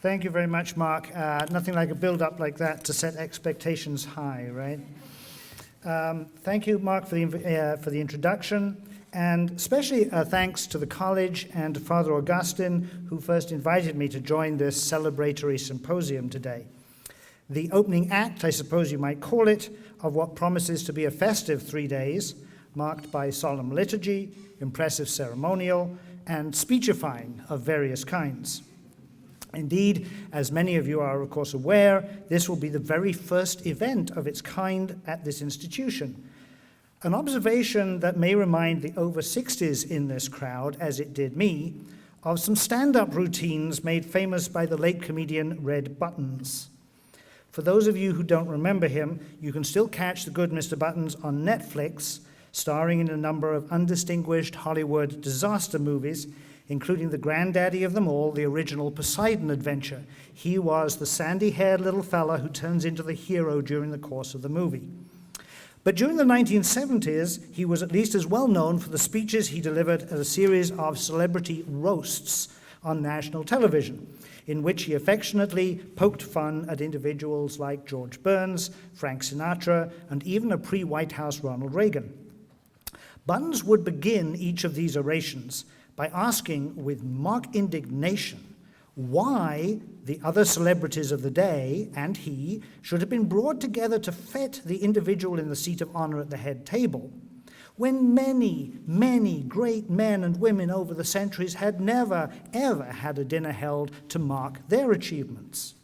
Thank you very much, Mark. Nothing like a build-up like that to set expectations high, right? Thank you, Mark, for the introduction, and especially thanks to the college and to Father Augustine, who first invited me to join this celebratory symposium today. The opening act, I suppose you might call it, of what promises to be a festive 3 days, marked by solemn liturgy, impressive ceremonial, and speechifying of various kinds. Indeed, as many of you are, of course, aware, this will be the very first event of its kind at this institution. An observation that may remind the over 60s in this crowd, as it did me, of some stand-up routines made famous by the late comedian Red Buttons. For those of you who don't remember him, you can still catch the good Mr. Buttons on Netflix, starring in a number of undistinguished Hollywood disaster movies, including the granddaddy of them all, the original Poseidon adventure. He was the sandy-haired little fella who turns into the hero during the course of the movie. But during the 1970s, he was at least as well known for the speeches he delivered at a series of celebrity roasts on national television, in which he affectionately poked fun at individuals like George Burns, Frank Sinatra, and even a pre-White House Ronald Reagan. Buttons would begin each of these orations by asking with mock indignation why the other celebrities of the day and he should have been brought together to fet the individual in the seat of honor at the head table, when many, many great men and women over the centuries had never, ever had a dinner held to mark their achievements.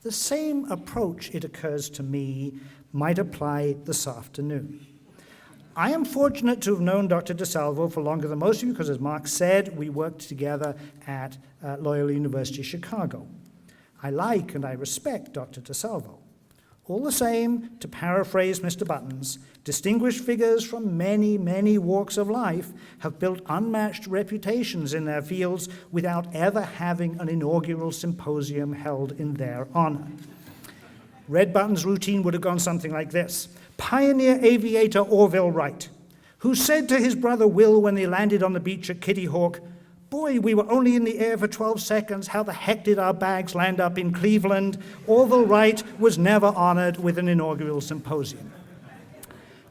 The same approach, it occurs to me, might apply this afternoon. I am fortunate to have known Dr. DeSalvo for longer than most of you because, as Mark said, we worked together at Loyola University Chicago. I like and I respect Dr. DeSalvo. All the same, to paraphrase Mr. Buttons, distinguished figures from many, many walks of life have built unmatched reputations in their fields without ever having an inaugural symposium held in their honor. Red Buttons' routine would have gone something like this. Pioneer aviator Orville Wright, who said to his brother Will when they landed on the beach at Kitty Hawk, "Boy, we were only in the air for 12 seconds. How the heck did our bags land up in Cleveland?" Orville Wright was never honored with an inaugural symposium.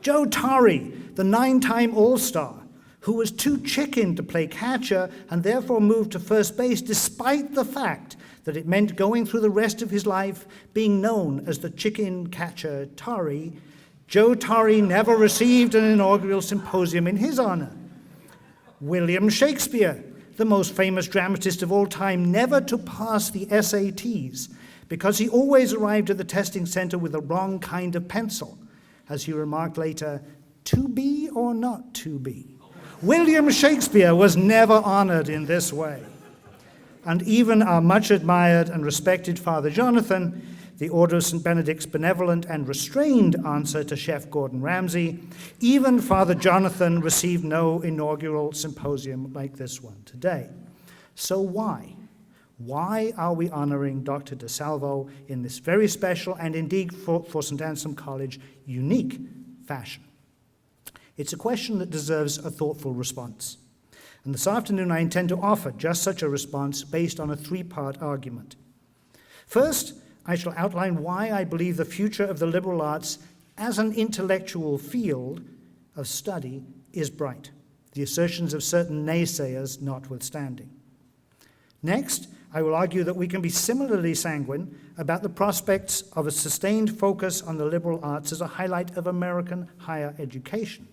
Joe Torre, the 9-time All-Star, who was too chicken to play catcher and therefore moved to first base despite the fact that it meant going through the rest of his life being known as the chicken catcher Torre, Joe Torre never received an inaugural symposium in his honor. William Shakespeare, the most famous dramatist of all time, never to pass the SATs because he always arrived at the testing center with the wrong kind of pencil. As he remarked later, to be or not to be. William Shakespeare was never honored in this way. And even our much admired and respected Father Jonathan, the Order of St. Benedict's benevolent and restrained answer to Chef Gordon Ramsay, even Father Jonathan received no inaugural symposium like this one today. So why? Why are we honoring Dr. DeSalvo in this very special and indeed for Saint Anselm College unique fashion? It's a question that deserves a thoughtful response. And this afternoon I intend to offer just such a response based on a 3-part argument. First, I shall outline why I believe the future of the liberal arts as an intellectual field of study is bright, the assertions of certain naysayers notwithstanding. Next, I will argue that we can be similarly sanguine about the prospects of a sustained focus on the liberal arts as a highlight of American higher education.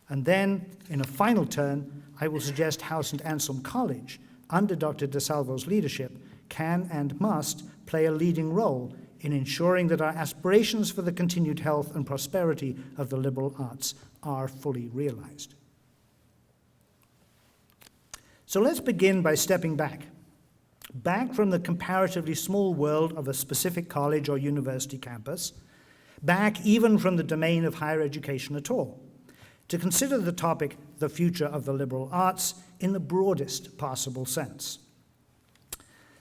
And then, in a final turn, I will suggest how Saint Anselm College, under Dr. DeSalvo's leadership, can and must play a leading role in ensuring that our aspirations for the continued health and prosperity of the liberal arts are fully realized. So let's begin by stepping back from the comparatively small world of a specific college or university campus, back even from the domain of higher education at all, to consider the topic, the future of the liberal arts, in the broadest possible sense.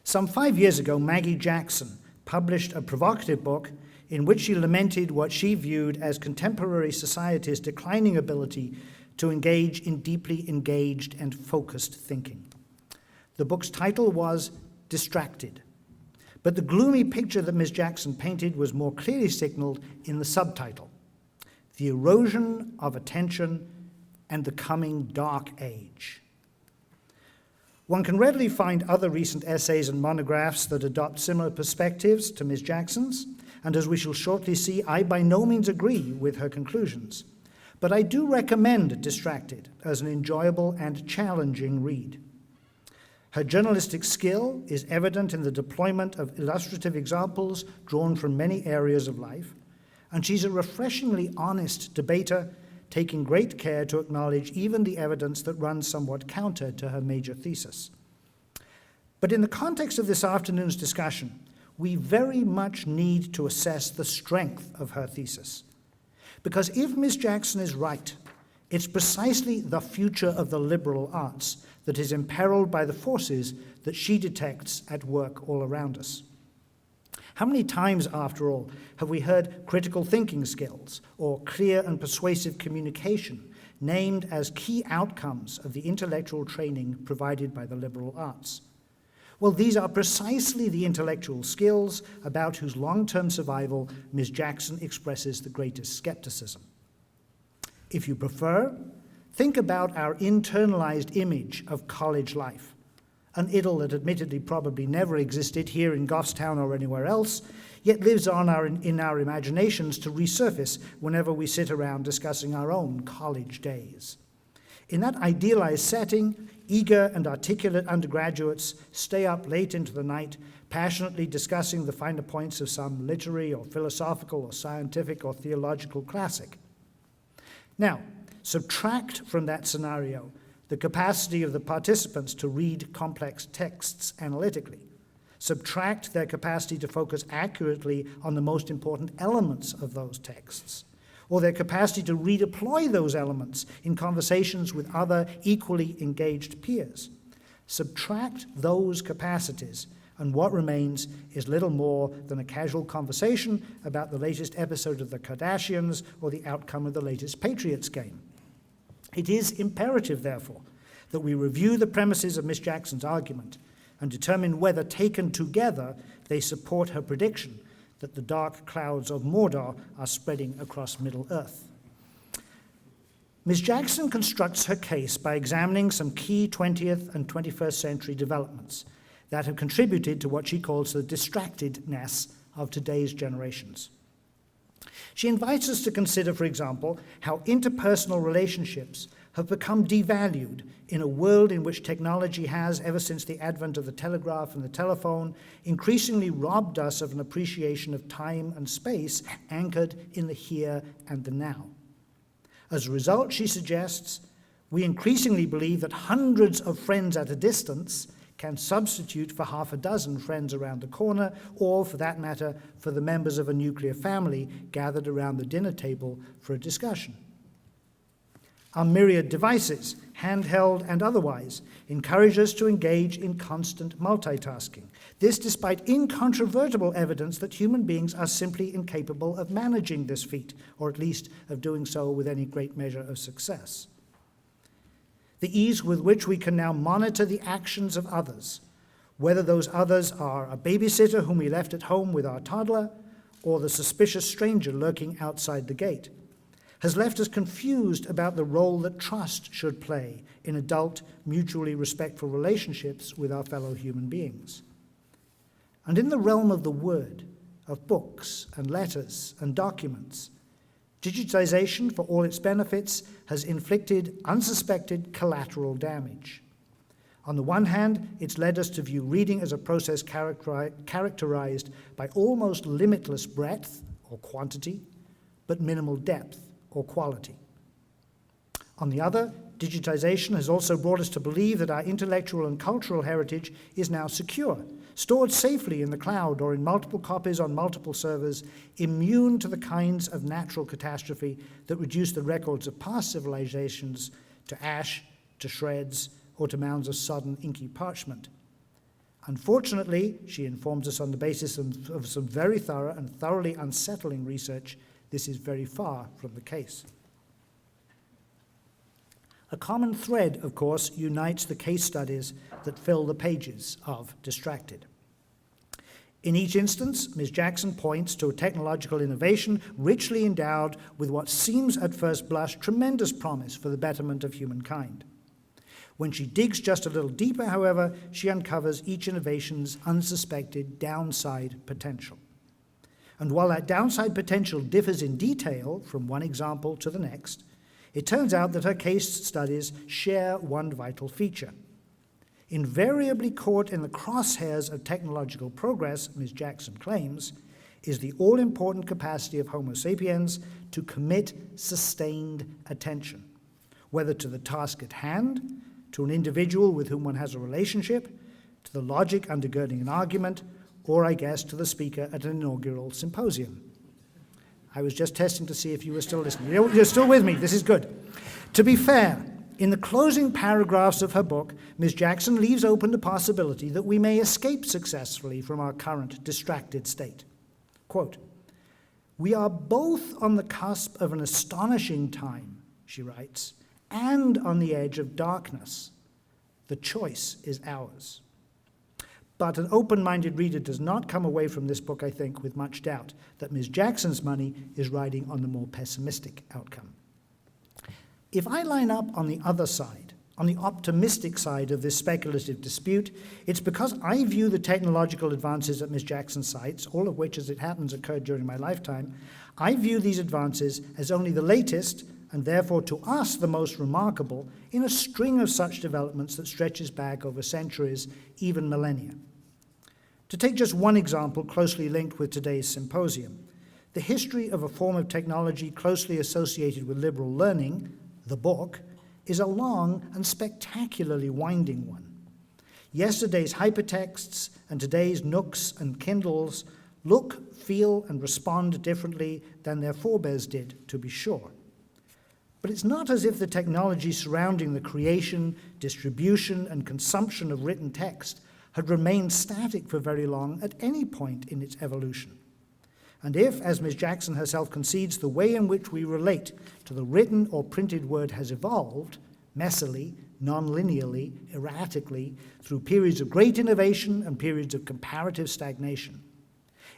Some 5 years ago, Maggie Jackson published a provocative book in which she lamented what she viewed as contemporary society's declining ability to engage in deeply engaged and focused thinking. The book's title was Distracted, But the gloomy picture that Miss Jackson painted was more clearly signaled in the subtitle, The Erosion of Attention and the Coming Dark Age. One can readily find other recent essays and monographs that adopt similar perspectives to Miss Jackson's, and as we shall shortly see, I by no means agree with her conclusions. But I do recommend Distracted as an enjoyable and challenging read. Her journalistic skill is evident in the deployment of illustrative examples drawn from many areas of life, and she's a refreshingly honest debater, taking great care to acknowledge even the evidence that runs somewhat counter to her major thesis. But in the context of this afternoon's discussion, we very much need to assess the strength of her thesis. Because if Miss Jackson is right, it's precisely the future of the liberal arts that is imperiled by the forces that she detects at work all around us. How many times, after all, have we heard critical thinking skills or clear and persuasive communication named as key outcomes of the intellectual training provided by the liberal arts? Well, these are precisely the intellectual skills about whose long-term survival Ms. Jackson expresses the greatest skepticism. If you prefer, think about our internalized image of college life, an idyll that admittedly probably never existed here in Goffstown or anywhere else, yet lives on in our imaginations to resurface whenever we sit around discussing our own college days. In that idealized setting, eager and articulate undergraduates stay up late into the night, passionately discussing the finer points of some literary or philosophical or scientific or theological classic. Now, subtract from that scenario the capacity of the participants to read complex texts analytically. Subtract their capacity to focus accurately on the most important elements of those texts, or their capacity to redeploy those elements in conversations with other equally engaged peers. Subtract those capacities, and what remains is little more than a casual conversation about the latest episode of the Kardashians or the outcome of the latest Patriots game. It is imperative, therefore, that we review the premises of Miss Jackson's argument and determine whether, taken together, they support her prediction that the dark clouds of Mordor are spreading across Middle-earth. Ms. Jackson constructs her case by examining some key 20th and 21st century developments that have contributed to what she calls the distractedness of today's generations. She invites us to consider, for example, how interpersonal relationships have become devalued in a world in which technology has, ever since the advent of the telegraph and the telephone, increasingly robbed us of an appreciation of time and space anchored in the here and the now. As a result, she suggests, we increasingly believe that hundreds of friends at a distance can substitute for half a dozen friends around the corner, or, for that matter, for the members of a nuclear family gathered around the dinner table for a discussion. Our myriad devices, handheld and otherwise, encourage us to engage in constant multitasking. This despite incontrovertible evidence that human beings are simply incapable of managing this feat, or at least of doing so with any great measure of success. The ease with which we can now monitor the actions of others, whether those others are a babysitter whom we left at home with our toddler, or the suspicious stranger lurking outside the gate, has left us confused about the role that trust should play in adult, mutually respectful relationships with our fellow human beings. And in the realm of the word, of books and letters and documents, digitization, for all its benefits, has inflicted unsuspected collateral damage. On the one hand, it's led us to view reading as a process characterized by almost limitless breadth or quantity, but minimal depth or quality. On the other, digitization has also brought us to believe that our intellectual and cultural heritage is now secure, stored safely in the cloud or in multiple copies on multiple servers, immune to the kinds of natural catastrophe that reduce the records of past civilizations to ash, to shreds, or to mounds of sodden, inky parchment. Unfortunately, she informs us on the basis of some very thorough and thoroughly unsettling research, this is very far from the case. A common thread, of course, unites the case studies that fill the pages of Distracted. In each instance, Ms. Jackson points to a technological innovation richly endowed with what seems at first blush tremendous promise for the betterment of humankind. When she digs just a little deeper, however, she uncovers each innovation's unsuspected downside potential. And while that downside potential differs in detail from one example to the next, it turns out that her case studies share one vital feature. Invariably caught in the crosshairs of technological progress, Ms. Jackson claims, is the all-important capacity of Homo sapiens to commit sustained attention, whether to the task at hand, to an individual with whom one has a relationship, to the logic undergirding an argument, or, I guess, to the speaker at an inaugural symposium. I was just testing to see if you were still listening. You're still with me. This is good. To be fair, in the closing paragraphs of her book, Ms. Jackson leaves open the possibility that we may escape successfully from our current distracted state. Quote, "We are both on the cusp of an astonishing time," she writes, "and on the edge of darkness. The choice is ours." But an open-minded reader does not come away from this book, I think, with much doubt that Ms. Jackson's money is riding on the more pessimistic outcome. If I line up on the other side, on the optimistic side of this speculative dispute, it's because I view the technological advances that Ms. Jackson cites, all of which, as it happens, occurred during my lifetime, I view these advances as only the latest, and therefore to us the most remarkable, in a string of such developments that stretches back over centuries, even millennia. To take just one example closely linked with today's symposium, the history of a form of technology closely associated with liberal learning, the book, is a long and spectacularly winding one. Yesterday's hypertexts and today's Nooks and Kindles look, feel, and respond differently than their forebears did, to be sure. But it's not as if the technology surrounding the creation, distribution, and consumption of written text had remained static for very long at any point in its evolution. And if, as Ms. Jackson herself concedes, the way in which we relate to the written or printed word has evolved, messily, non-linearly, erratically, through periods of great innovation and periods of comparative stagnation,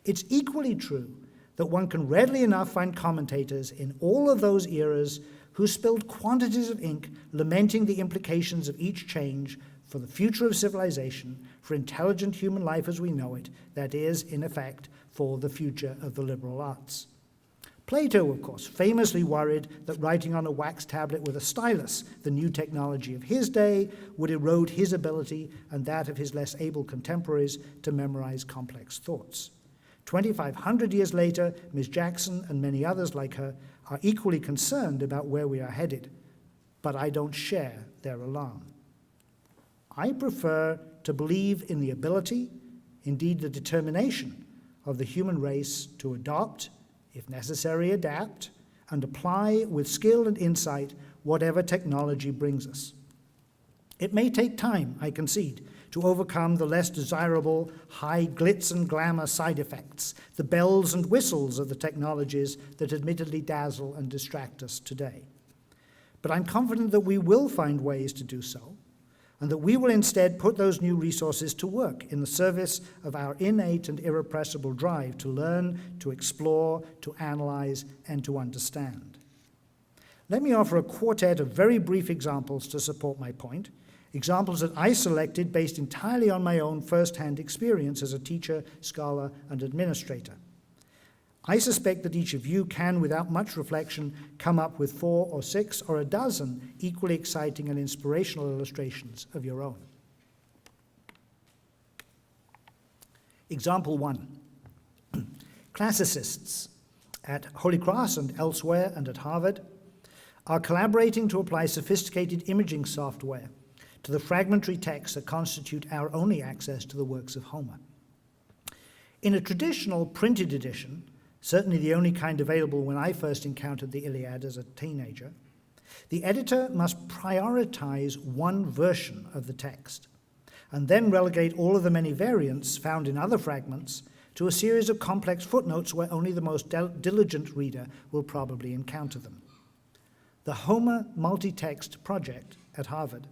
it's equally true that one can readily enough find commentators in all of those eras who spilled quantities of ink lamenting the implications of each change for the future of civilization, for intelligent human life as we know it, that is, in effect, for the future of the liberal arts. Plato, of course, famously worried that writing on a wax tablet with a stylus, the new technology of his day, would erode his ability and that of his less able contemporaries to memorize complex thoughts. 2,500 years later, Ms. Jackson and many others like her are equally concerned about where we are headed, but I don't share their alarm. I prefer to believe in the ability, indeed the determination, of the human race to adopt, if necessary adapt, and apply with skill and insight whatever technology brings us. It may take time, I concede, to overcome the less desirable high glitz and glamour side effects, the bells and whistles of the technologies that admittedly dazzle and distract us today. But I'm confident that we will find ways to do so, and that we will instead put those new resources to work in the service of our innate and irrepressible drive to learn, to explore, to analyze, and to understand. Let me offer a quartet of very brief examples to support my point, examples that I selected based entirely on my own first-hand experience as a teacher, scholar, and administrator. I suspect that each of you can, without much reflection, come up with 4 or 6 or a dozen equally exciting and inspirational illustrations of your own. Example 1. Classicists at Holy Cross and elsewhere and at Harvard are collaborating to apply sophisticated imaging software to the fragmentary texts that constitute our only access to the works of Homer. In a traditional printed edition, certainly the only kind available when I first encountered the Iliad as a teenager, the editor must prioritize one version of the text and then relegate all of the many variants found in other fragments to a series of complex footnotes where only the most diligent reader will probably encounter them. The Homer Multi-Text Project at Harvard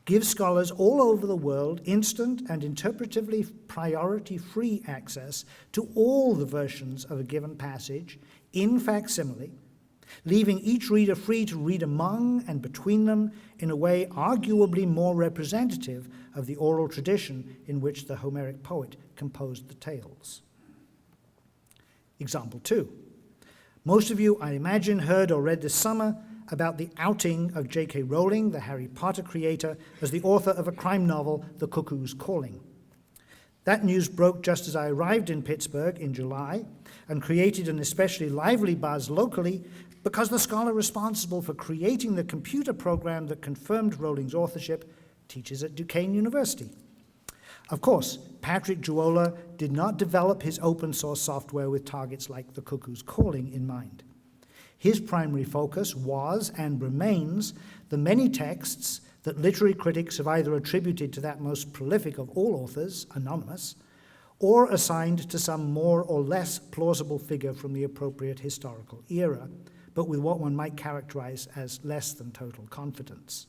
gives scholars all over the world instant and interpretively priority-free access to all the versions of a given passage in facsimile, leaving each reader free to read among and between them in a way arguably more representative of the oral tradition in which the Homeric poet composed the tales. Example 2. Most of you, I imagine, heard or read this summer about the outing of J.K. Rowling, the Harry Potter creator, as the author of a crime novel, The Cuckoo's Calling. That news broke just as I arrived in Pittsburgh in July and created an especially lively buzz locally because the scholar responsible for creating the computer program that confirmed Rowling's authorship teaches at Duquesne University. Of course, Patrick Juola did not develop his open source software with targets like The Cuckoo's Calling in mind. His primary focus was and remains the many texts that literary critics have either attributed to that most prolific of all authors, anonymous, or assigned to some more or less plausible figure from the appropriate historical era, but with what one might characterize as less than total confidence.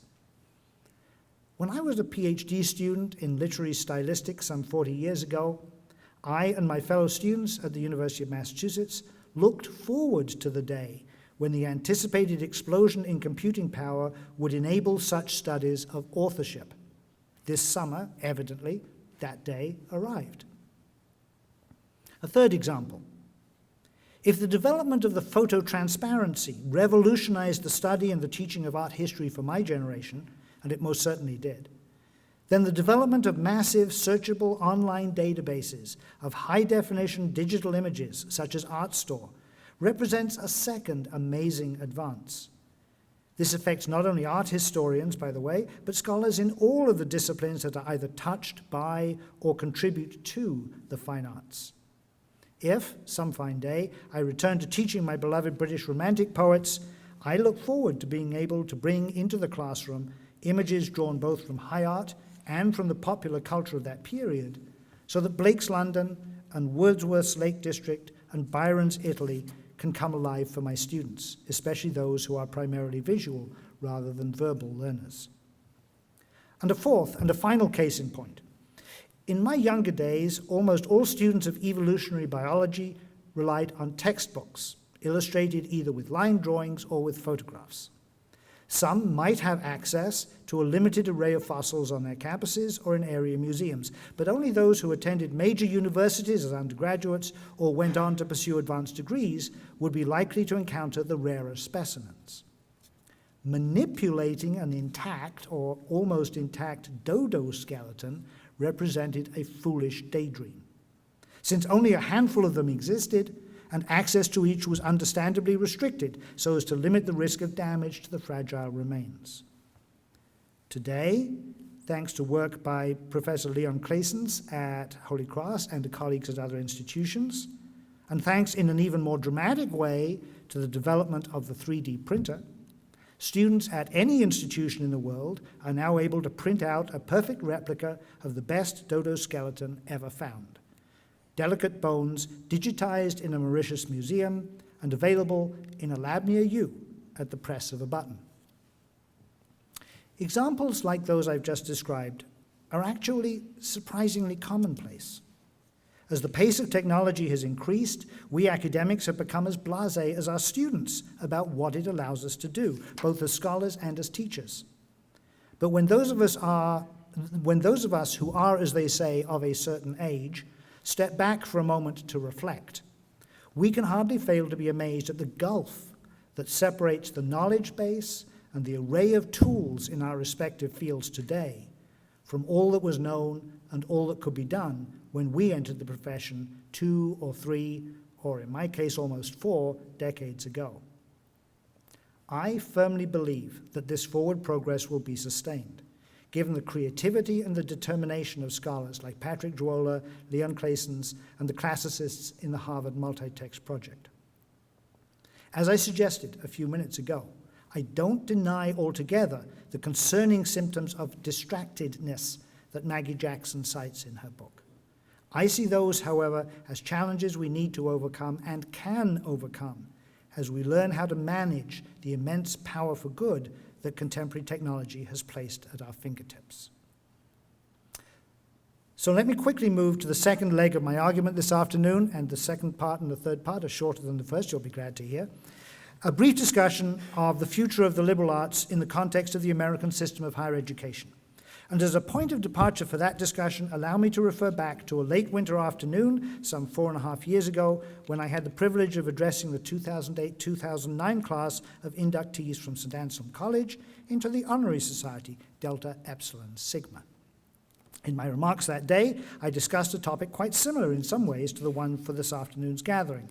When I was a PhD student in literary stylistics some 40 years ago, I and my fellow students at the University of Massachusetts looked forward to the day when the anticipated explosion in computing power would enable such studies of authorship. This summer, evidently, that day arrived. A third example. If the development of the phototransparency revolutionized the study and the teaching of art history for my generation, and it most certainly did, then the development of massive searchable online databases of high-definition digital images, such as ArtStore, represents a second amazing advance. This affects not only art historians, by the way, but scholars in all of the disciplines that are either touched by or contribute to the fine arts. If, some fine day, I return to teaching my beloved British Romantic poets, I look forward to being able to bring into the classroom images drawn both from high art and from the popular culture of that period, so that Blake's London and Wordsworth's Lake District and Byron's Italy can come alive for my students, especially those who are primarily visual rather than verbal learners. And a fourth and a final case in point. In my younger days, almost all students of evolutionary biology relied on textbooks, illustrated either with line drawings or with photographs. Some might have access to a limited array of fossils on their campuses or in area museums, but only those who attended major universities as undergraduates or went on to pursue advanced degrees would be likely to encounter the rarer specimens. Manipulating an intact or almost intact dodo skeleton represented a foolish daydream, since only a handful of them existed and access to each was understandably restricted so as to limit the risk of damage to the fragile remains. Today, thanks to work by Professor Leon Claessens at Holy Cross and to colleagues at other institutions, and thanks in an even more dramatic way to the development of the 3D printer, students at any institution in the world are now able to print out a perfect replica of the best dodo skeleton ever found. Delicate bones digitized in a Mauritius museum and available in a lab near you at the press of a button. Examples like those I've just described are actually surprisingly commonplace. As the pace of technology has increased, we academics have become as blasé as our students about what it allows us to do, both as scholars and as teachers. But when those of us who are, as they say, of a certain age, step back for a moment to reflect, we can hardly fail to be amazed at the gulf that separates the knowledge base and the array of tools in our respective fields today from all that was known and all that could be done when we entered the profession 2 or 3, or in my case almost 4 decades ago. I firmly believe that this forward progress will be sustained, given the creativity and the determination of scholars like Patrick Juola, Leon Claessens, and the classicists in the Harvard Multitext Project. As I suggested a few minutes ago, I don't deny altogether the concerning symptoms of distractedness that Maggie Jackson cites in her book. I see those, however, as challenges we need to overcome and can overcome as we learn how to manage the immense power for good that contemporary technology has placed at our fingertips. So let me quickly move to the second leg of my argument this afternoon, and the second part and the third part are shorter than the first, you'll be glad to hear. A brief discussion of the future of the liberal arts in the context of the American system of higher education. And as a point of departure for that discussion, allow me to refer back to a late winter afternoon, some 4.5 years ago, when I had the privilege of addressing the 2008-2009 class of inductees from Saint Anselm College into the Honorary Society, Delta Epsilon Sigma. In my remarks that day, I discussed a topic quite similar in some ways to the one for this afternoon's gathering.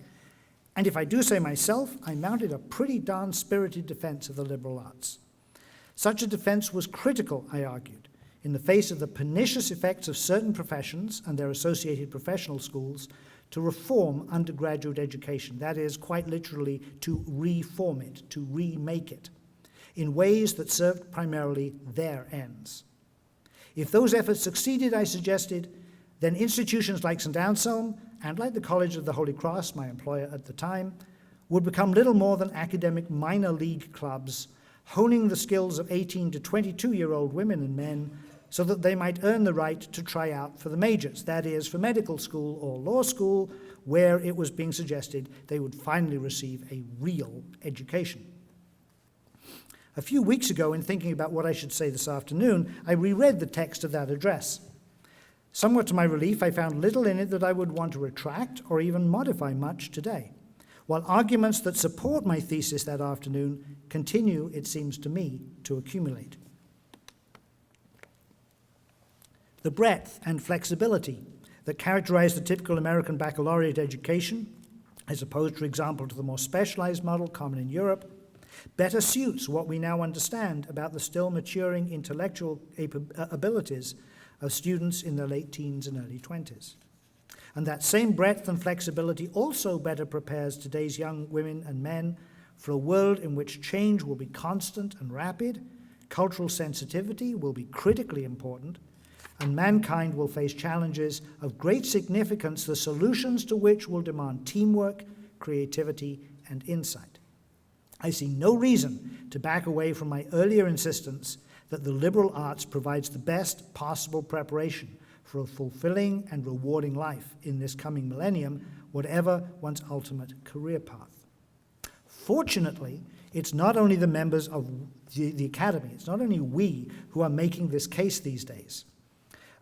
And if I do say myself, I mounted a pretty darn spirited defense of the liberal arts. Such a defense was critical, I argued, in the face of the pernicious effects of certain professions and their associated professional schools to reform undergraduate education, that is, quite literally, to reform it, to remake it, in ways that served primarily their ends. If those efforts succeeded, I suggested, then institutions like St. Anselm and like the College of the Holy Cross, my employer at the time, would become little more than academic minor league clubs, honing the skills of 18 to 22-year-old women and men so that they might earn the right to try out for the majors, that is, for medical school or law school, where it was being suggested they would finally receive a real education. A few weeks ago, in thinking about what I should say this afternoon, I reread the text of that address. Somewhat to my relief, I found little in it that I would want to retract or even modify much today, while arguments that support my thesis that afternoon continue, it seems to me, to accumulate. The breadth and flexibility that characterize the typical American baccalaureate education, as opposed, for example, to the more specialized model common in Europe, better suits what we now understand about the still maturing intellectual abilities of students in their late teens and early 20s. And that same breadth and flexibility also better prepares today's young women and men for a world in which change will be constant and rapid, cultural sensitivity will be critically important, and mankind will face challenges of great significance, the solutions to which will demand teamwork, creativity, and insight. I see no reason to back away from my earlier insistence that the liberal arts provides the best possible preparation for a fulfilling and rewarding life in this coming millennium, whatever one's ultimate career path. Fortunately, it's not only the members of the Academy, it's not only we who are making this case these days.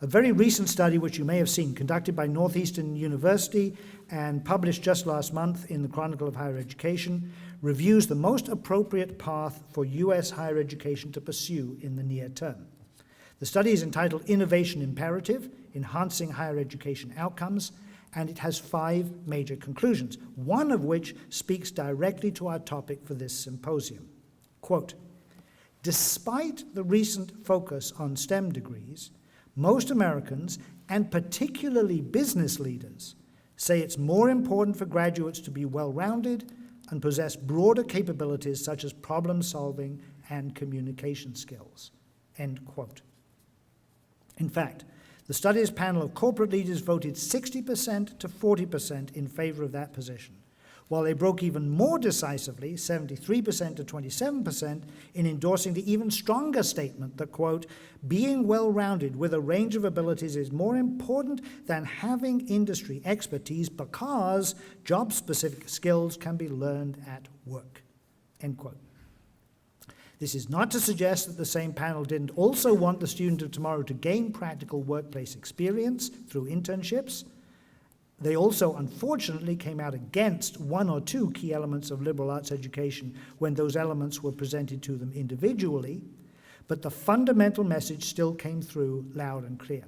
A very recent study, which you may have seen, conducted by Northeastern University and published just last month in the Chronicle of Higher Education, reviews the most appropriate path for U.S. higher education to pursue in the near term. The study is entitled Innovation Imperative, Enhancing Higher Education Outcomes, and it has 5 major conclusions, one of which speaks directly to our topic for this symposium. Quote, despite the recent focus on STEM degrees, most Americans, and particularly business leaders, say it's more important for graduates to be well-rounded and possess broader capabilities such as problem-solving and communication skills. End quote. In fact, the study's panel of corporate leaders voted 60% to 40% in favor of that position, while they broke even more decisively, 73% to 27%, in endorsing the even stronger statement that, quote, being well-rounded with a range of abilities is more important than having industry expertise because job-specific skills can be learned at work, end quote. This is not to suggest that the same panel didn't also want the student of tomorrow to gain practical workplace experience through internships. They also, unfortunately, came out against 1 or 2 key elements of liberal arts education when those elements were presented to them individually, but the fundamental message still came through loud and clear.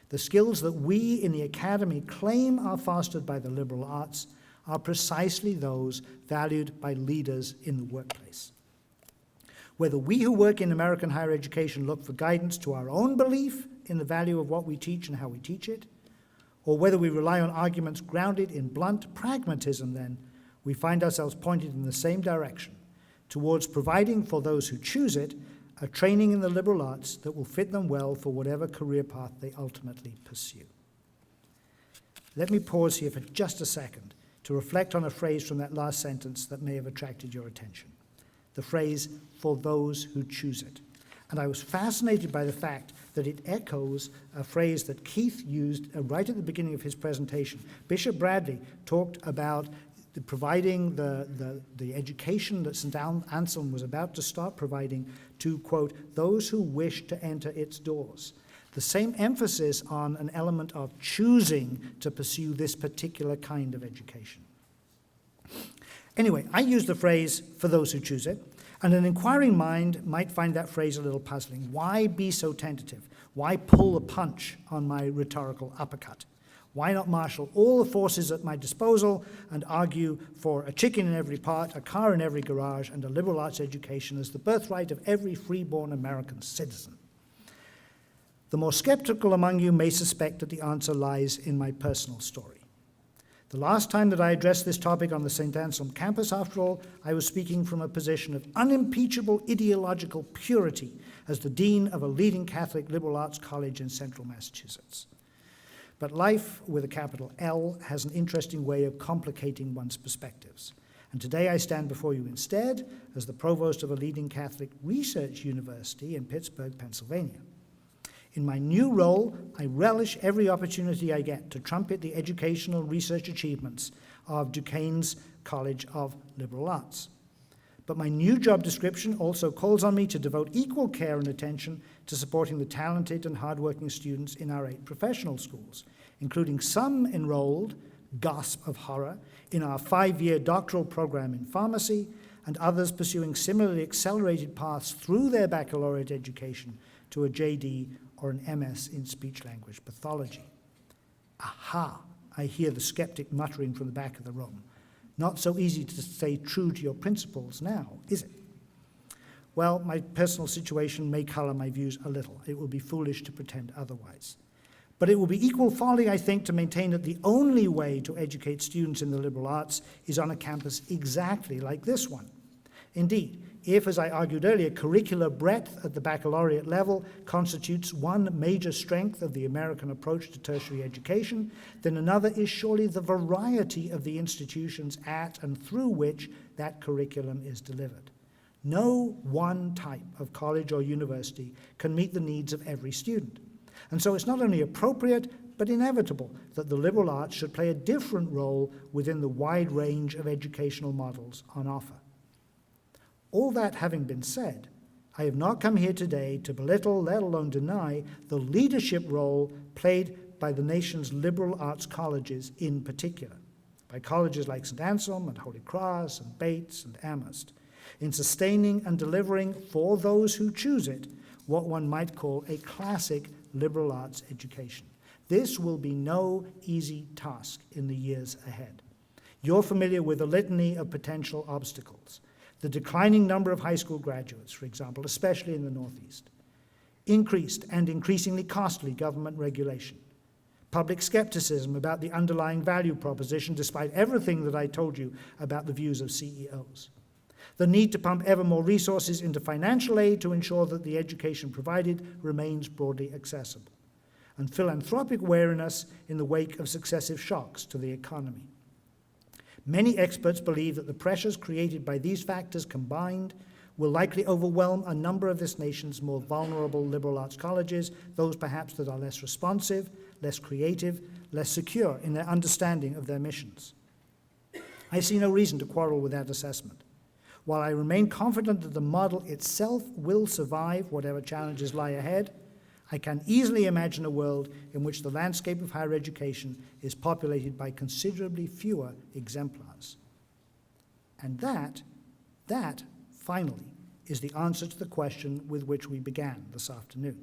The skills that we in the Academy claim are fostered by the liberal arts are precisely those valued by leaders in the workplace. Whether we who work in American higher education look for guidance to our own belief in the value of what we teach and how we teach it, or whether we rely on arguments grounded in blunt pragmatism, then we find ourselves pointed in the same direction, towards providing for those who choose it a training in the liberal arts that will fit them well for whatever career path they ultimately pursue. Let me pause here for just a second to reflect on a phrase from that last sentence that may have attracted your attention. the phrase, "for those who choose it." And I was fascinated by the fact that it echoes a phrase that Keith used right at the beginning of his presentation. Bishop Bradley talked about providing the education that St. Anselm was about to start providing to, quote, "those who wish to enter its doors." The same emphasis on an element of choosing to pursue this particular kind of education. Anyway, I use the phrase, "for those who choose it," and an inquiring mind might find that phrase a little puzzling. Why be so tentative? Why pull a punch on my rhetorical uppercut? Why not marshal all the forces at my disposal and argue for a chicken in every pot, a car in every garage, and a liberal arts education as the birthright of every freeborn American citizen? The more skeptical among you may suspect that the answer lies in my personal story. The last time that I addressed this topic on the St. Anselm campus, after all, I was speaking from a position of unimpeachable ideological purity as the dean of a leading Catholic liberal arts college in central Massachusetts. But life with a capital L has an interesting way of complicating one's perspectives. And today I stand before you instead as the provost of a leading Catholic research university in Pittsburgh, Pennsylvania. In my new role, I relish every opportunity I get to trumpet the educational research achievements of Duquesne's College of Liberal Arts. But my new job description also calls on me to devote equal care and attention to supporting the talented and hardworking students in our 8 professional schools, including some enrolled, gasp of horror, in our 5-year doctoral program in pharmacy, and others pursuing similarly accelerated paths through their baccalaureate education to a JD or an MS in speech-language pathology. Aha, I hear the skeptic muttering from the back of the room. Not so easy to stay true to your principles now, is it? Well, my personal situation may color my views a little. It would be foolish to pretend otherwise. But it will be equal folly, I think, to maintain that the only way to educate students in the liberal arts is on a campus exactly like this one. Indeed, if, as I argued earlier, curricular breadth at the baccalaureate level constitutes one major strength of the American approach to tertiary education, then another is surely the variety of the institutions at and through which that curriculum is delivered. No one type of college or university can meet the needs of every student. And so it's not only appropriate, but inevitable that the liberal arts should play a different role within the wide range of educational models on offer. All that having been said, I have not come here today to belittle, let alone deny, the leadership role played by the nation's liberal arts colleges in particular, by colleges like St. Anselm and Holy Cross and Bates and Amherst, in sustaining and delivering for those who choose it what one might call a classic liberal arts education. This will be no easy task in the years ahead. You're familiar with the litany of potential obstacles. The declining number of high school graduates, for example, especially in the Northeast. Increased and increasingly costly government regulation. Public skepticism about the underlying value proposition, despite everything that I told you about the views of CEOs. The need to pump ever more resources into financial aid to ensure that the education provided remains broadly accessible. And philanthropic wariness in the wake of successive shocks to the economy. Many experts believe that the pressures created by these factors combined will likely overwhelm a number of this nation's more vulnerable liberal arts colleges, those perhaps that are less responsive, less creative, less secure in their understanding of their missions. I see no reason to quarrel with that assessment. While I remain confident that the model itself will survive whatever challenges lie ahead, I can easily imagine a world in which the landscape of higher education is populated by considerably fewer exemplars. And that, finally, is the answer to the question with which we began this afternoon,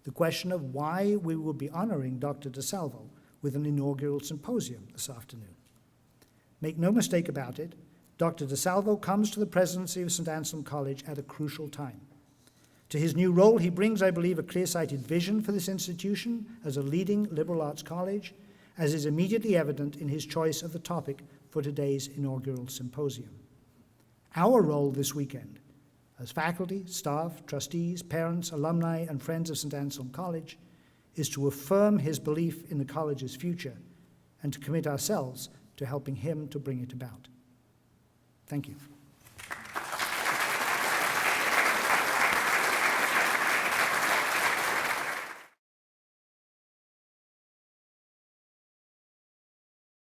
the question of why we will be honoring Dr. DeSalvo with an inaugural symposium this afternoon. Make no mistake about it, Dr. DeSalvo comes to the presidency of Saint Anselm College at a crucial time. To his new role, he brings, I believe, a clear-sighted vision for this institution as a leading liberal arts college, as is immediately evident in his choice of the topic for today's inaugural symposium. Our role this weekend, as faculty, staff, trustees, parents, alumni, and friends of Saint Anselm College, is to affirm his belief in the college's future and to commit ourselves to helping him to bring it about. Thank you.